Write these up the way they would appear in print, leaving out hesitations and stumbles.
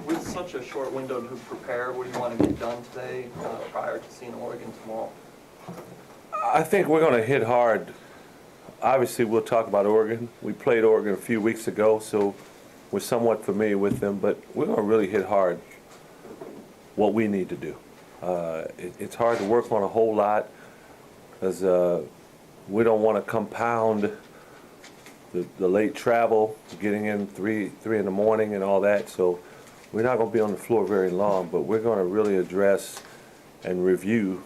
With such a short window to prepare, what do you want to get done today prior to seeing Oregon tomorrow? I think we're going to hit hard. Obviously, we'll talk about Oregon. We played Oregon a few weeks ago, so we're somewhat familiar with them, but we're going to really hit hard what we need to do. It's hard to work on a whole lot because we don't want to compound the late travel, getting in three in the morning and all that, so we're not going to be on the floor very long, but we're going to really address and review,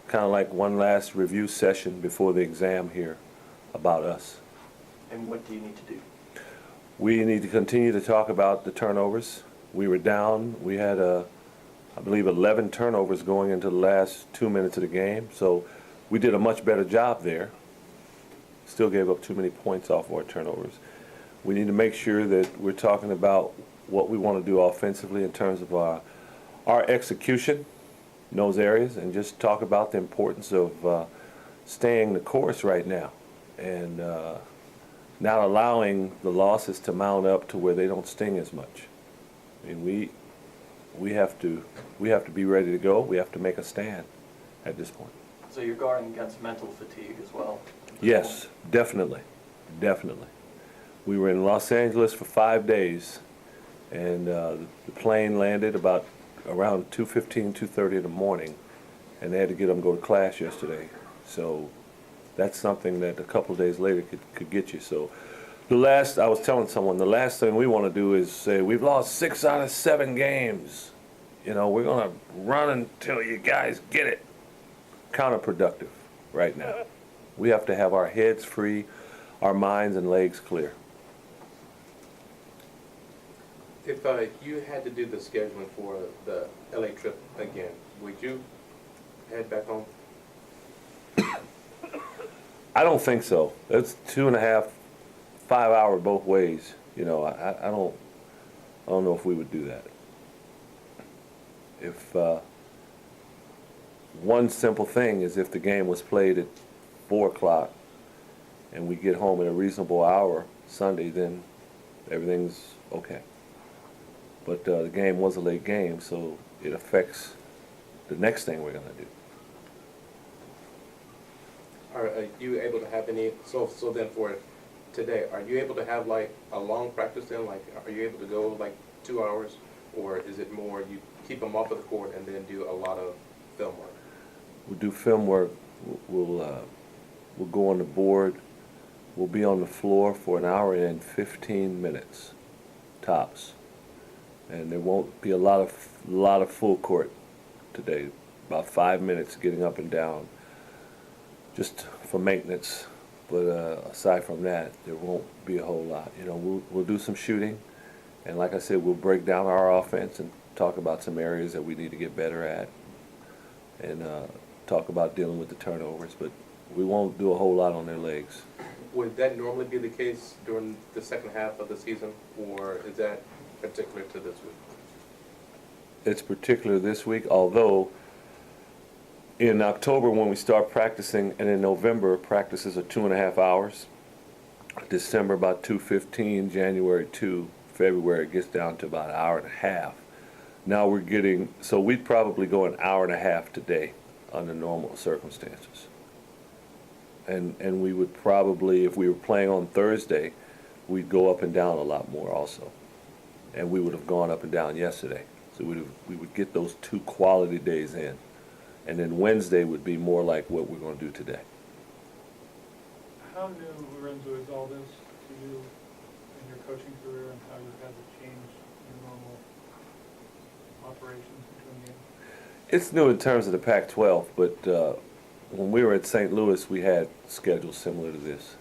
kind of like one last review session before the exam here about us. And what do you need to do? We need to continue to talk about the turnovers. We were down. We had, I believe, 11 turnovers going into the last 2 minutes of the game, so we did a much better job there. Still gave up too many points off our turnovers. We need to make sure that we're talking about what we want to do offensively in terms of our execution in those areas, and just talk about the importance of staying the course right now and not allowing the losses to mount up to where they don't sting as much. I mean, we have to be ready to go. We have to make a stand at this point. So you're guarding against mental fatigue as well? Yes, definitely. We were in Los Angeles for 5 days, and the plane landed about around 2:15, 2:30 in the morning, and they had to get them to go to class yesterday. So that's something that a couple of days later could get you. So I was telling someone, the last thing we want to do is say, we've lost 6 out of 7 games. You know, we're going to run until you guys get it. Counterproductive right now. We have to have our heads free, our minds and legs clear. If you had to do the scheduling for the LA trip again, would you head back home? I don't think so. It's 2.5, 5 hour both ways. You know, I don't know if we would do that. If one simple thing is if the game was played at 4 o'clock and we get home at a reasonable hour Sunday, then everything's okay. But the game was a late game, so it affects the next thing we're going to do. Are you able to have any, so then for today, are you able to have like a long practice then? Like, are you able to go like 2 hours? Or is it more you keep them off of the court and then do a lot of film work? We'll do film work. We'll go on the board. We'll be on the floor for an hour and 15 minutes, tops. And there won't be a lot of full court today. About 5 minutes getting up and down, just for maintenance. But aside from that, there won't be a whole lot. You know, we'll do some shooting, and like I said, we'll break down our offense and talk about some areas that we need to get better at, and talk about dealing with the turnovers. But we won't do a whole lot on their legs. Would that normally be the case during the second half of the season, or is that particular to this week? It's particular this week, although in October when we start practicing, and in November practices are 2.5 hours. December about 2:15, January 2, February it gets down to about an hour and a half. Now we're getting, so we'd probably go an hour and a half today under normal circumstances. And we would probably, if we were playing on Thursday, we'd go up and down a lot more also. And we would have gone up and down yesterday. So we would get those 2 quality days in. And then Wednesday would be more like what we're going to do today. How new, Lorenzo, is all this to you in your coaching career, and how you've had to change your normal operations between games? It's new in terms of the Pac-12, but when we were at St. Louis, we had schedules similar to this.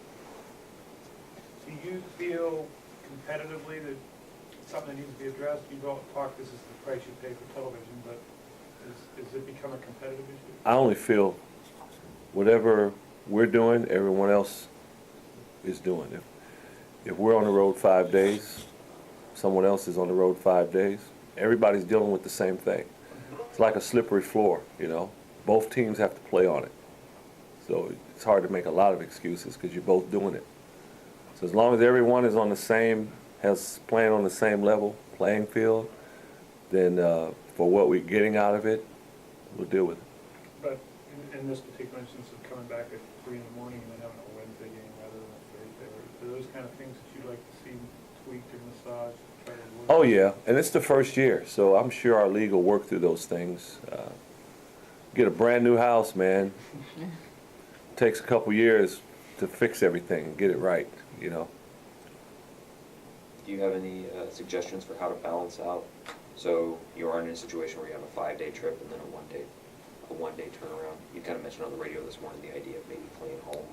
Do you feel competitively that it's something that needs to be addressed? You don't talk, this is the price you pay for television, but is it become a competitive issue? I only feel whatever we're doing, everyone else is doing. If we're on the road 5 days, someone else is on the road 5 days, everybody's dealing with the same thing. It's like a slippery floor, you know. Both teams have to play on it. So it's hard to make a lot of excuses because you're both doing it. So as long as everyone is on the same, playing on the same level, playing field, then for what we're getting out of it, we'll deal with it. But in this particular instance of coming back at 3 in the morning and then having a Wednesday game rather than a Thursday, are those kind of things that you'd like to see tweaked or massaged to try to avoid? Oh, yeah, and it's the first year, so I'm sure our league will work through those things. Get a brand-new house, man. Takes a couple years to fix everything and get it right, you know. Do you have any suggestions for how to balance out? So you are in a situation where you have a 5-day trip and then a one-day turnaround. You kind of mentioned on the radio this morning the idea of maybe playing home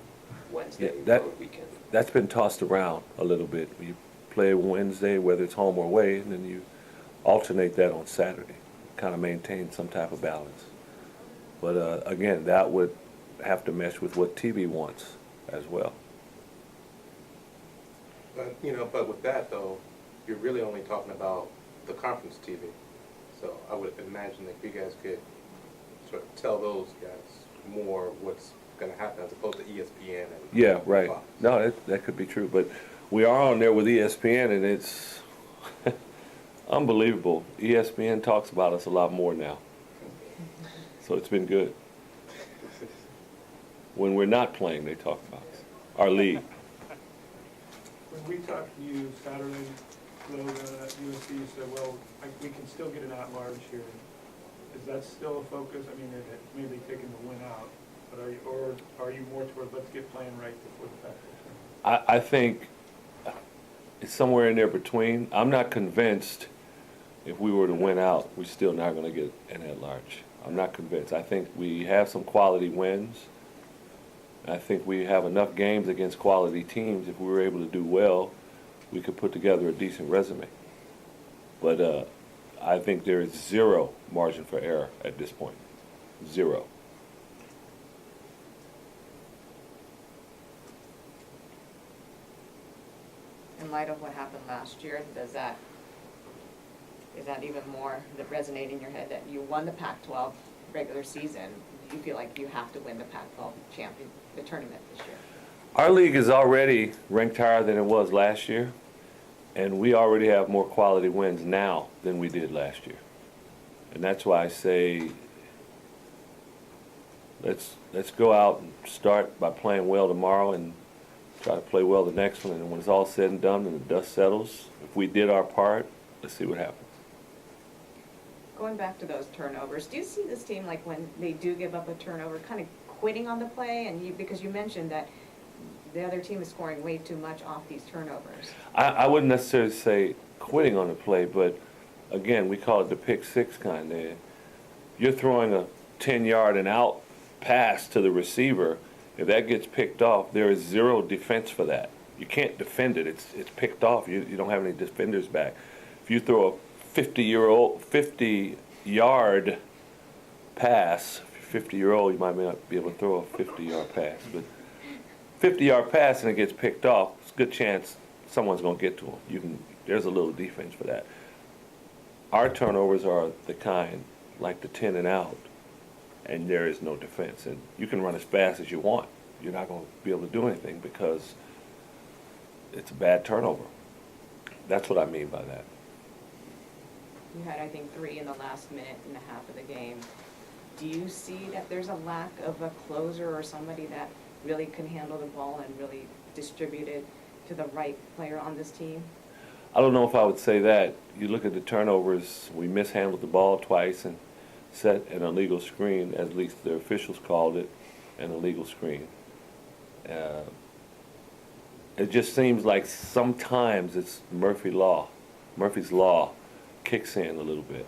Wednesday, Yeah, road weekend. that's been tossed around a little bit. You play Wednesday, whether it's home or away, and then you alternate that on Saturday, kind of maintain some type of balance. But again, that would have to mesh with what TV wants as well. But, but with that though, you're really only talking about the conference TV. So I would imagine that you guys could sort of tell those guys more what's going to happen as opposed to ESPN and Yeah, right. Fox. No, that could be true, but we are on there with ESPN, and it's unbelievable. ESPN talks about us a lot more now, so it's been good. When we're not playing, they talk about us, our league. When we talked to you Saturday, Logan, at USC, you said, well, we can still get an at-large here. Is that still a focus? I mean, it may be taking the win out, but are you more toward let's get playing right before the fact? I think it's somewhere in there between. I'm not convinced if we were to win out, we're still not going to get an at-large. I'm not convinced. I think we have some quality wins. I think we have enough games against quality teams. If we were able to do well, we could put together a decent resume. But I think there is zero margin for error at this point. Zero. In light of what happened last year, is that even more that resonate in your head that you won the Pac-12 regular season? Do you feel like you have to win the Pac-12 the tournament this year? Our league is already ranked higher than it was last year, and we already have more quality wins now than we did last year. And that's why I say let's go out and start by playing well tomorrow and try to play well the next one. And when it's all said and done and the dust settles, if we did our part, let's see what happens. Going back to those turnovers, do you see this team, like when they do give up a turnover, kind of quitting on the play? And because you mentioned that the other team is scoring way too much off these turnovers. I wouldn't necessarily say quitting on the play, but again, we call it the pick six kind of. You're throwing a 10-yard and out pass to the receiver. If that gets picked off, there is zero defense for that. You can't defend it. It's picked off. You don't have any defenders back. If you throw a 50-yard pass, 50-year-old, you might not be able to throw a 50-yard pass, but 50-yard pass and it gets picked off, it's a good chance someone's going to get to him. There's a little defense for that. Our turnovers are the kind, like the 10 and out, and there is no defense. And you can run as fast as you want. You're not going to be able to do anything because it's a bad turnover. That's what I mean by that. You had, I think, 3 in the last minute and a half of the game. Do you see that there's a lack of a closer or somebody that really can handle the ball and really distribute it to the right player on this team? I don't know if I would say that. You look at the turnovers, we mishandled the ball twice and set an illegal screen, at least the officials called it an illegal screen. It just seems like sometimes it's Murphy's Law kicks in a little bit.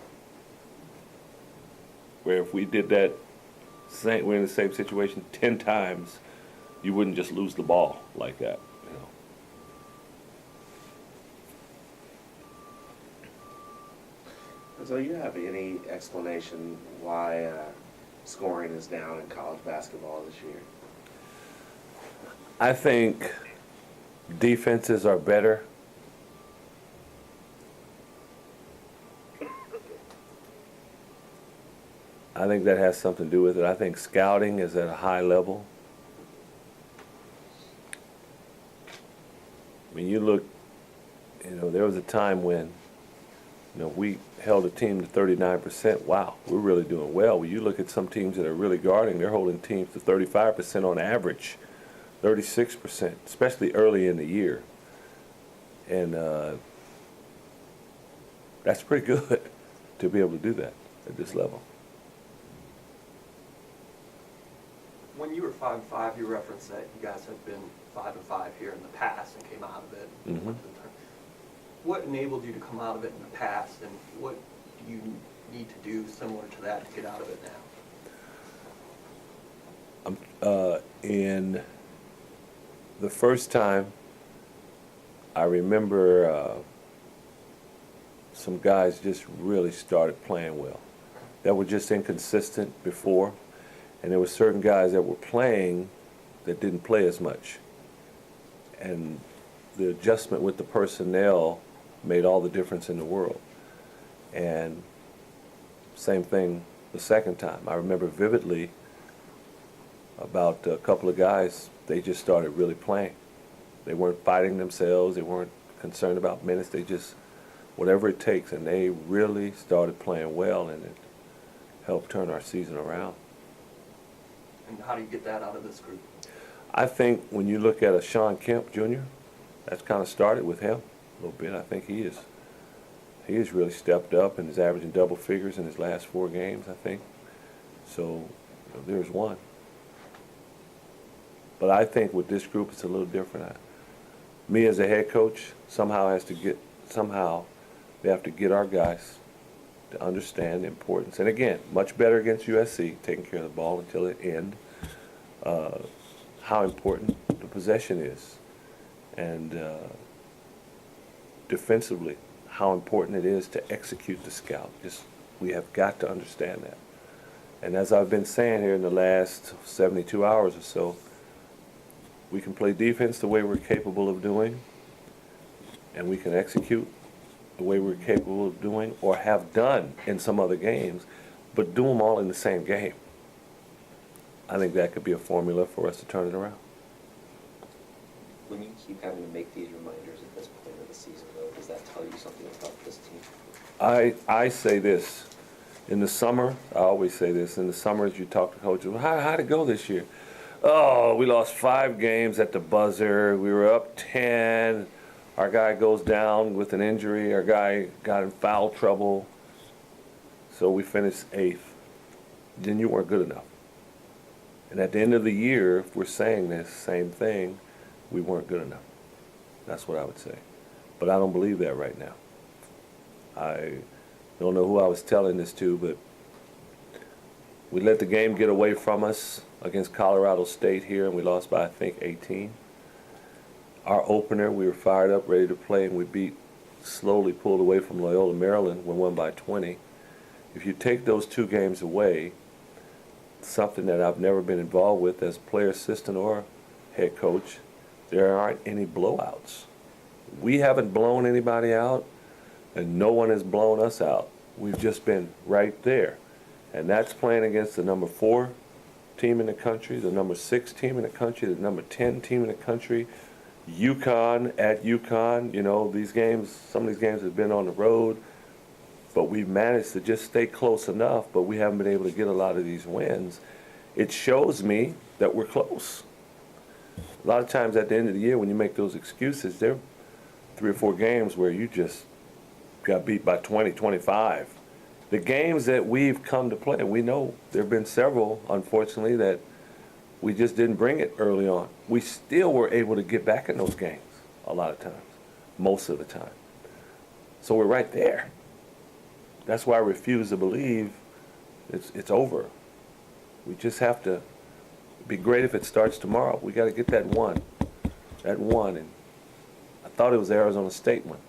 Where if we did that, we're in the same situation 10 times, you wouldn't just lose the ball like that, you know. So you have any explanation why scoring is down in college basketball this year? I think defenses are better. I think that has something to do with it. I think scouting is at a high level. I mean, you look, there was a time when You know, we held a team to 39%. Wow, we're really doing well. When you look at some teams that are really guarding, they're holding teams to 35% on average, 36%, especially early in the year. And that's pretty good to be able to do that at this level. When you were 5-5, you referenced that you guys have been 5-5 here in the past and came out of it. And Mhm. went to the tournament. What enabled you to come out of it in the past, and what do you need to do similar to that to get out of it now? In the first time, I remember some guys just really started playing well. That were just inconsistent before, and there were certain guys that were playing that didn't play as much. And the adjustment with the personnel made all the difference in the world. And same thing the second time. I remember vividly about a couple of guys, they just started really playing. They weren't fighting themselves, they weren't concerned about minutes, they just, whatever it takes, and they really started playing well, and it helped turn our season around. And how do you get that out of this group? I think when you look at a Sean Kemp Jr., that's kind of started with him a little bit. I think he has really stepped up and is averaging double figures in his last 4 games, I think. So, you know, there's one. But I think with this group, it's a little different. Me as a head coach somehow they have to get our guys to understand the importance. And again, much better against USC, taking care of the ball until the end, how important the possession is. And defensively, how important it is to execute the scout. We have got to understand that. And as I've been saying here in the last 72 hours or so, we can play defense the way we're capable of doing, and we can execute the way we're capable of doing or have done in some other games, but do them all in the same game. I think that could be a formula for us to turn it around. When you keep having to make these reminders at this point of the season, though, does that tell you something about this team? I say this. In the summer, I always say this, in the summers you talk to coaches, well, how'd it go this year? Oh, we lost 5 games at the buzzer. We were up 10. Our guy goes down with an injury. Our guy got in foul trouble. So we finished 8th. Then you weren't good enough. And at the end of the year, if we're saying this same thing, we weren't good enough. That's what I would say. But I don't believe that right now. I don't know who I was telling this to, but we let the game get away from us against Colorado State here, and we lost by, I think, 18. Our opener, we were fired up, ready to play, and we slowly pulled away from Loyola, Maryland. We won by 20. If you take those 2 games away, something that I've never been involved with as player assistant or head coach, there aren't any blowouts. We haven't blown anybody out, and no one has blown us out. We've just been right there. And that's playing against the number 4 team in the country, the number 6 team in the country, the number 10 team in the country, UConn at UConn. You know, these games, some of these games have been on the road, but we've managed to just stay close enough, but we haven't been able to get a lot of these wins. It shows me that we're close. A lot of times at the end of the year when you make those excuses, there are 3 or 4 games where you just got beat by 20, 25. The games that we've come to play, we know there have been several, unfortunately, that we just didn't bring it early on. We still were able to get back in those games a lot of times, most of the time. So we're right there. That's why I refuse to believe it's over. We just have to, it'd be great if it starts tomorrow. We got to get that one. And I thought it was the Arizona State one,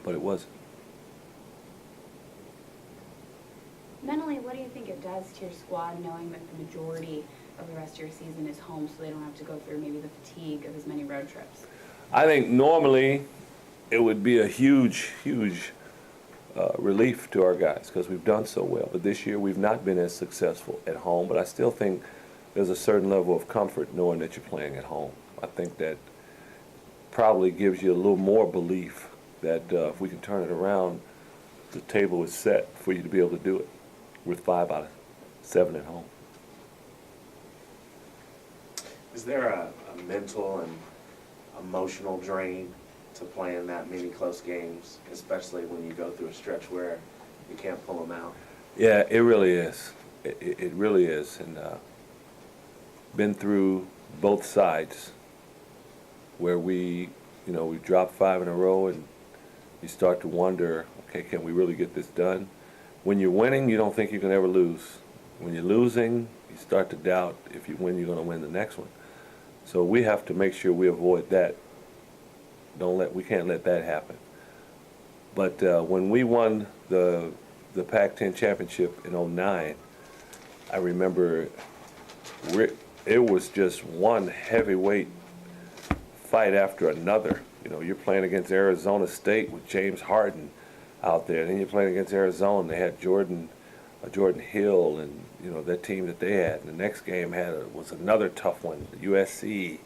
but it wasn't. Mentally, what do you think it does to your squad knowing that the majority of the rest of your season is home so they don't have to go through maybe the fatigue of as many road trips? I think normally it would be a huge relief to our guys because we've done so well. But this year we've not been as successful at home, but I still think there's a certain level of comfort knowing that you're playing at home. I think that probably gives you a little more belief that if we can turn it around, the table is set for you to be able to do it with 5 out of 7 at home. Is there a mental and emotional drain to playing that many close games, especially when you go through a stretch where you can't pull them out? Yeah, it really is. It really is, and been through both sides where we dropped 5 in a row, and you start to wonder, okay, can we really get this done? When you're winning, you don't think you can ever lose. When you're losing, you start to doubt if you win, you're going to win the next one. So we have to make sure we avoid that. We can't let that happen. But when we won the Pac-10 championship in '09, I remember it was just one heavyweight fight after another. You're playing against Arizona State with James Harden out there. Then you're playing against Arizona. They had Jordan Hill, and that team that they had. And the next game was another tough one, USC.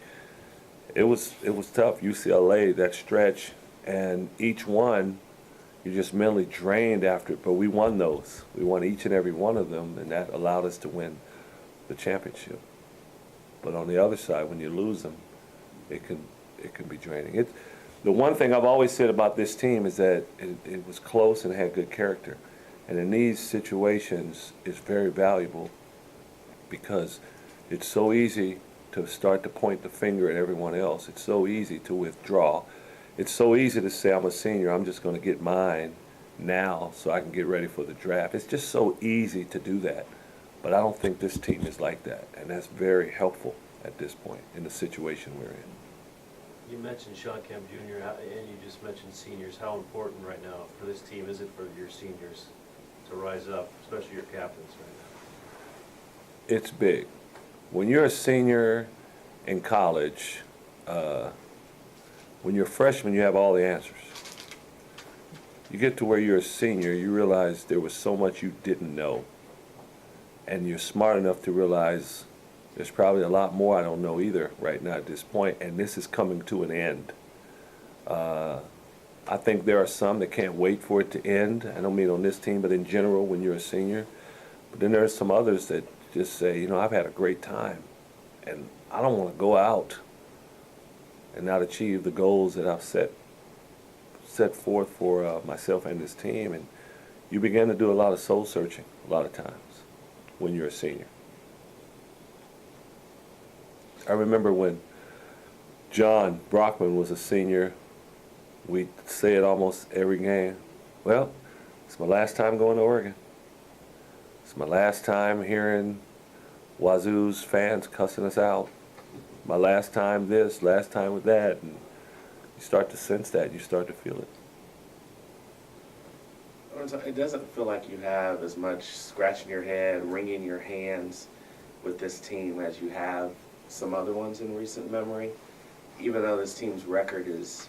It was tough. UCLA, that stretch, and each one, you're just mentally drained after it. But we won those. We won each and every one of them, and that allowed us to win the championship. But on the other side, when you lose them, it can be draining. The one thing I've always said about this team is that it was close and had good character. And in these situations, it's very valuable because it's so easy to start to point the finger at everyone else. It's so easy to withdraw. It's so easy to say, I'm a senior, I'm just going to get mine now so I can get ready for the draft. It's just so easy to do that. But I don't think this team is like that, and that's very helpful at this point in the situation we're in. You mentioned Sean Kemp Jr., and you just mentioned seniors. How important right now for this team is it for your seniors to rise up, especially your captains right now? It's big. When you're a senior in college, when you're a freshman, you have all the answers. You get to where you're a senior, you realize there was so much you didn't know. And you're smart enough to realize there's probably a lot more I don't know either right now at this point, and this is coming to an end. I think there are some that can't wait for it to end. I don't mean on this team, but in general when you're a senior. But then there are some others that just say, I've had a great time, and I don't want to go out and not achieve the goals that I've set forth for myself and this team. And you begin to do a lot of soul searching a lot of times when you're a senior. I remember when John Brockman was a senior, we'd say it almost every game. Well, it's my last time going to Oregon. It's my last time hearing Wazoo's fans cussing us out. My last time this, last time with that. And you start to sense that, you start to feel it. It doesn't feel like you have as much scratching your head, wringing your hands with this team as you have some other ones in recent memory, even though this team's record is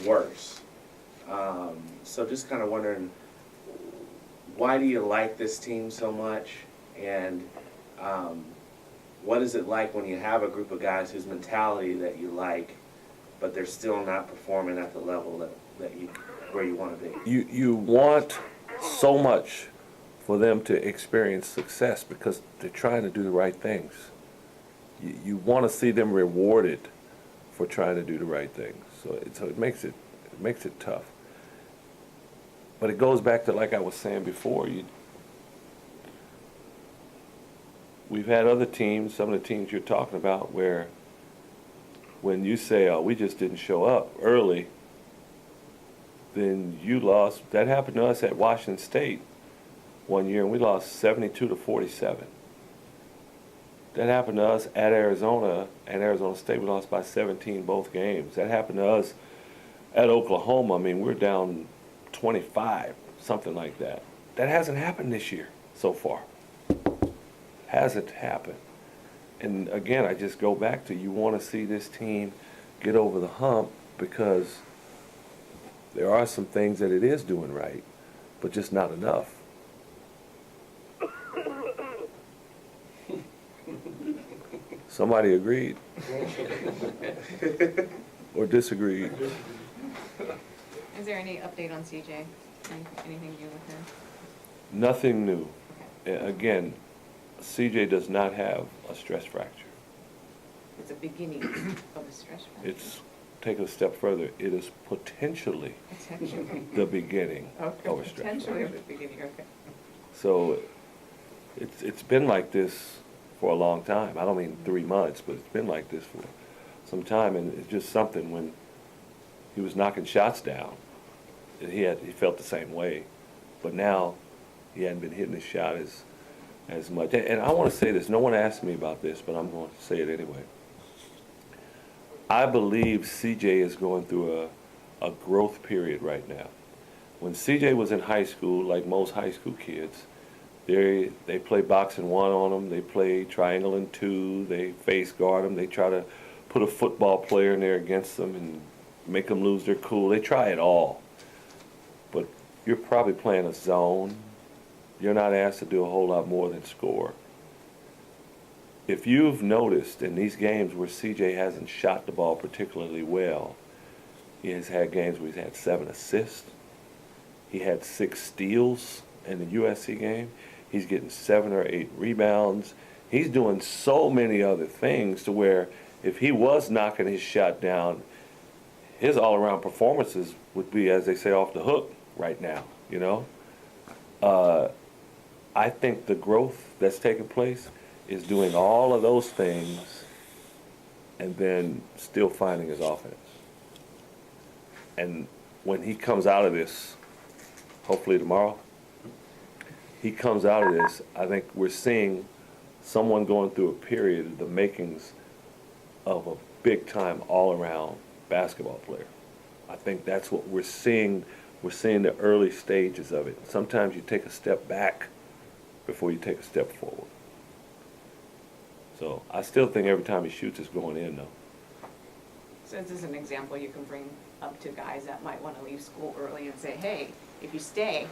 worse. So just kind of wondering, why do you like this team so much? And what is it like when you have a group of guys whose mentality that you like, but they're still not performing at the level where you want to be? You want so much for them to experience success because they're trying to do the right things. You want to see them rewarded for trying to do the right things. So it makes it tough. But it goes back to, like I was saying before, we've had other teams, some of the teams you're talking about, where when you say, we just didn't show up early, then you lost. That happened to us at Washington State one year, and we lost 72-47. That happened to us at Arizona State. We lost by 17 both games. That happened to us at Oklahoma. I mean, we're down 25, something like that. That hasn't happened this year so far. Hasn't happened. And again, I just go back to, you want to see this team get over the hump because there are some things that it is doing right, but just not enough. Somebody agreed or disagreed. Is there any update on CJ? Anything new with him? Nothing new. Okay. Again, CJ does not have a stress fracture. It's a beginning of a stress fracture. It's, take it a step further, it is potentially Potentially. the beginning Okay, of a stress potentially of fracture. the beginning, okay. So it's been like this for a long time. I don't mean 3 months, but it's been like this for some time, and it's just something when he was knocking shots down, he felt the same way, but now he hadn't been hitting his shot as much. And I want to say this, no one asked me about this, but I'm going to say it anyway. I believe CJ is going through a growth period right now. When CJ was in high school, like most high school kids, they play boxing one on them, they play triangle and two, they face guard them, they try to put a football player in there against them and make them lose their cool. They try it all. But you're probably playing a zone. You're not asked to do a whole lot more than score. If you've noticed in these games where CJ hasn't shot the ball particularly well, he has had games where he's had 7 assists. He had 6 steals in the USC game. He's getting 7 or 8 rebounds. He's doing so many other things to where if he was knocking his shot down, his all-around performances would be, as they say, off the hook right now, you know? I think the growth that's taking place is doing all of those things and then still finding his offense. And when he comes out of this, hopefully tomorrow, he comes out of this, I think we're seeing someone going through a period of the makings of a big-time all-around basketball player. I think that's what we're seeing. We're seeing the early stages of it. Sometimes you take a step back before you take a step forward. So I still think every time he shoots, it's going in, though. So this is an example you can bring up to guys that might want to leave school early and say, hey, if you stay,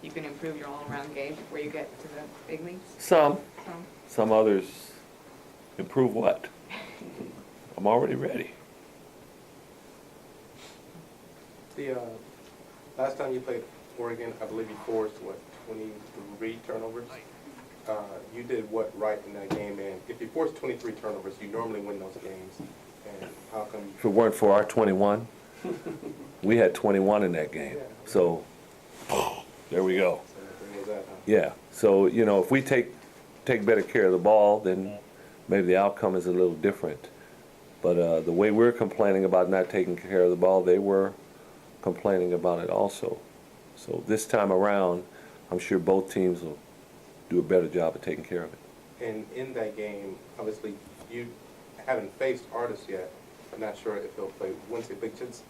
you can improve your all-around game before you get to the big leagues? Some others improve what? I'm already ready. The last time you played Oregon, I believe you forced, 23 turnovers? You did what right in that game? And if you force 23 turnovers, you normally win those games. And how come? If it weren't for our 21, we had 21 in that game. So there we go. Yeah. So, you know, if we take better care of the ball, then maybe the outcome is a little different. But the way we're complaining about not taking care of the ball, they were complaining about it also. So this time around, I'm sure both teams will do a better job of taking care of it. And in that game, obviously, you haven't faced artists yet. I'm not sure if they'll play Wednesday, but just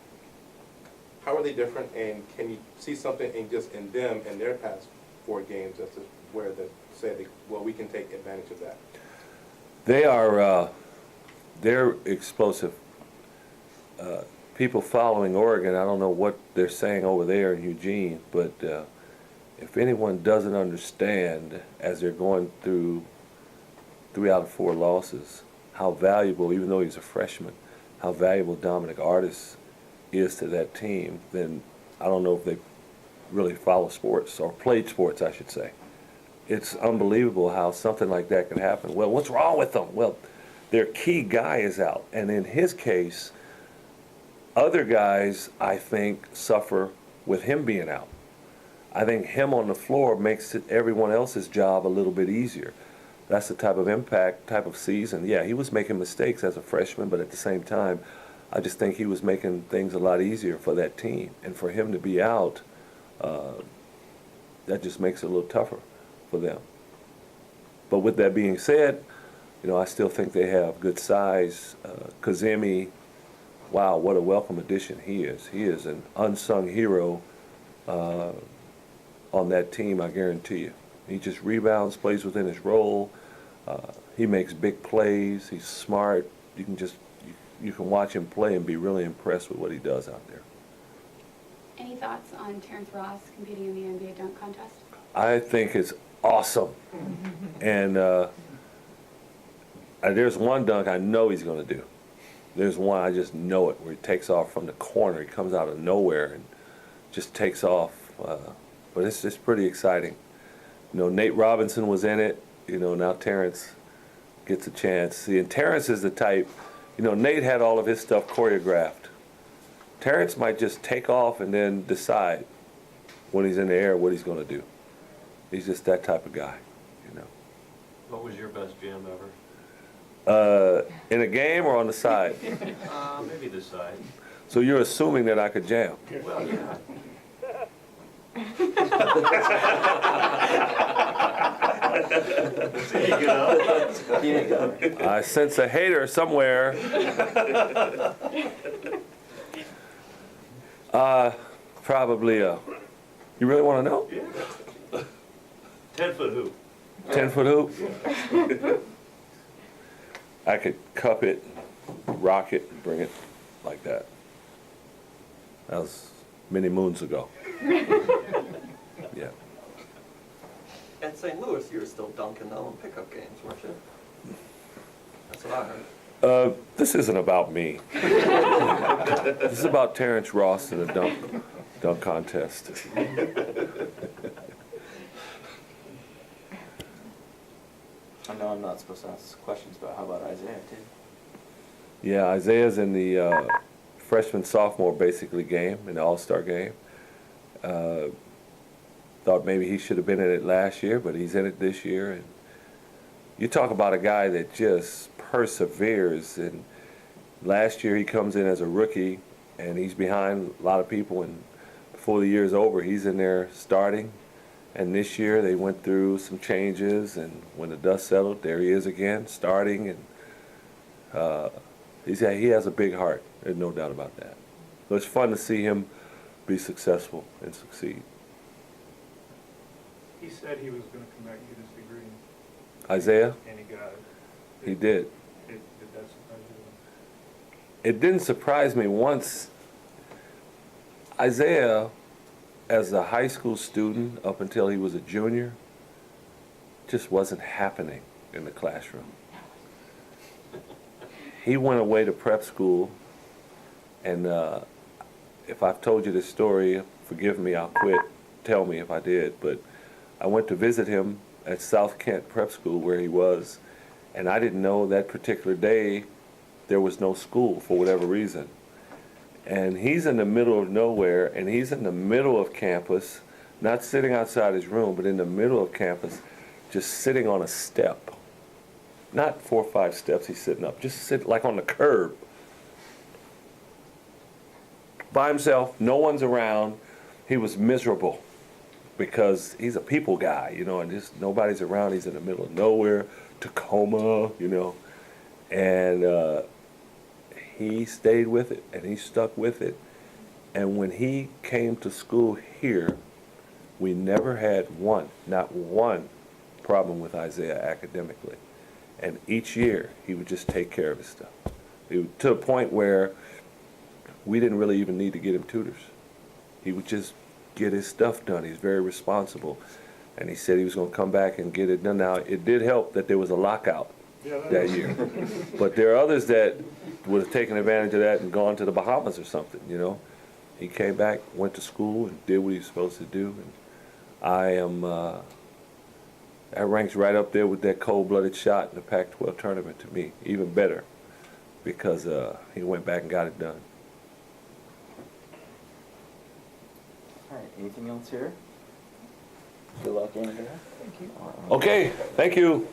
how are they different? And can you see something in them in their past 4 games as to where we can take advantage of that? They are, they're explosive. People following Oregon, I don't know what they're saying over there in Eugene, but if anyone doesn't understand as they're going through 3 out of 4 losses, how valuable, even though he's a freshman, how valuable Dominic Artis is to that team, then I don't know if they really follow sports, or played sports, I should say. It's unbelievable how something like that can happen. Well, what's wrong with them? Well, their key guy is out. And in his case, other guys, I think, suffer with him being out. I think him on the floor makes everyone else's job a little bit easier. That's the type of impact, type of season. Yeah, he was making mistakes as a freshman, but at the same time, I just think he was making things a lot easier for that team. And for him to be out, that just makes it a little tougher for them. But with that being said, you know, I still think they have good size. Kazemi, wow, what a welcome addition he is. He is an unsung hero on that team, I guarantee you. He just rebounds, plays within his role. He makes big plays. He's smart. You can watch him play and be really impressed with what he does out there. Any thoughts on Terrence Ross competing in the NBA dunk contest? I think it's awesome. And there's one dunk I know he's going to do. There's one, I just know it, where he takes off from the corner. He comes out of nowhere and just takes off. But it's pretty exciting. You know, Nate Robinson was in it. You know, now Terrence gets a chance. See, and Terrence is the type, you know, Nate had all of his stuff choreographed. Terrence might just take off and then decide when he's in the air what he's going to do. He's just that type of guy, you know. What was your best jam ever? In a game or on the side? Maybe the side. So you're assuming that I could jam? Well, yeah. There you go. I sense a hater somewhere. Probably you really want to know? Yeah. 10-foot hoop. 10-foot hoop? I could cup it, rock it, and bring it like that. That was many moons ago. Yeah. At St. Louis, you were still dunking though in pickup games, weren't you? That's what I heard. This isn't about me. This is about Terrence Ross and the dunk contest. I know I'm not supposed to ask questions, but how about Isaiah too? Yeah, Isaiah's in the freshman-sophomore basically game, in the All-Star game. Thought maybe he should have been in it last year, but he's in it this year. And you talk about a guy that just perseveres. And last year he comes in as a rookie, and he's behind a lot of people. And before the year's over, he's in there starting. And this year they went through some changes, and when the dust settled, there he is again, starting. And he has a big heart. There's no doubt about that. So it's fun to see him be successful and succeed. He said he was gonna come back and get his degree, Isaiah, and he got it. he did. Did that surprise you? It didn't surprise me once. Isaiah, as a high school student up until he was a junior, just wasn't happening in the classroom. He went away to prep school, and if I've told you this story, forgive me, I'll quit. Tell me if I did, but I went to visit him at South Kent Prep School where he was, and I didn't know that particular day there was no school for whatever reason. And he's in the middle of nowhere, and he's in the middle of campus, not sitting outside his room, but in the middle of campus, just sitting on a step. Not 4 or 5 steps he's sitting up, just sit like on the curb. By himself, no one's around. He was miserable because he's a people guy, you know, and just nobody's around. He's in the middle of nowhere, Tacoma, you know, and he stayed with it, and he stuck with it. And when he came to school here, we never had not one problem with Isaiah academically. And each year, he would just take care of his stuff. To the point where we didn't really even need to get him tutors. He would just get his stuff done. He's very responsible. And he said he was going to come back and get it done. Now, it did help that there was a lockout that year. But there are others that would have taken advantage of that and gone to the Bahamas or something, you know. He came back, went to school, and did what he was supposed to do. And I am, that ranks right up there with that cold-blooded shot in the Pac-12 tournament to me, even better, because he went back and got it done. All right, anything else here? Good luck, Andrea. Okay, thank you.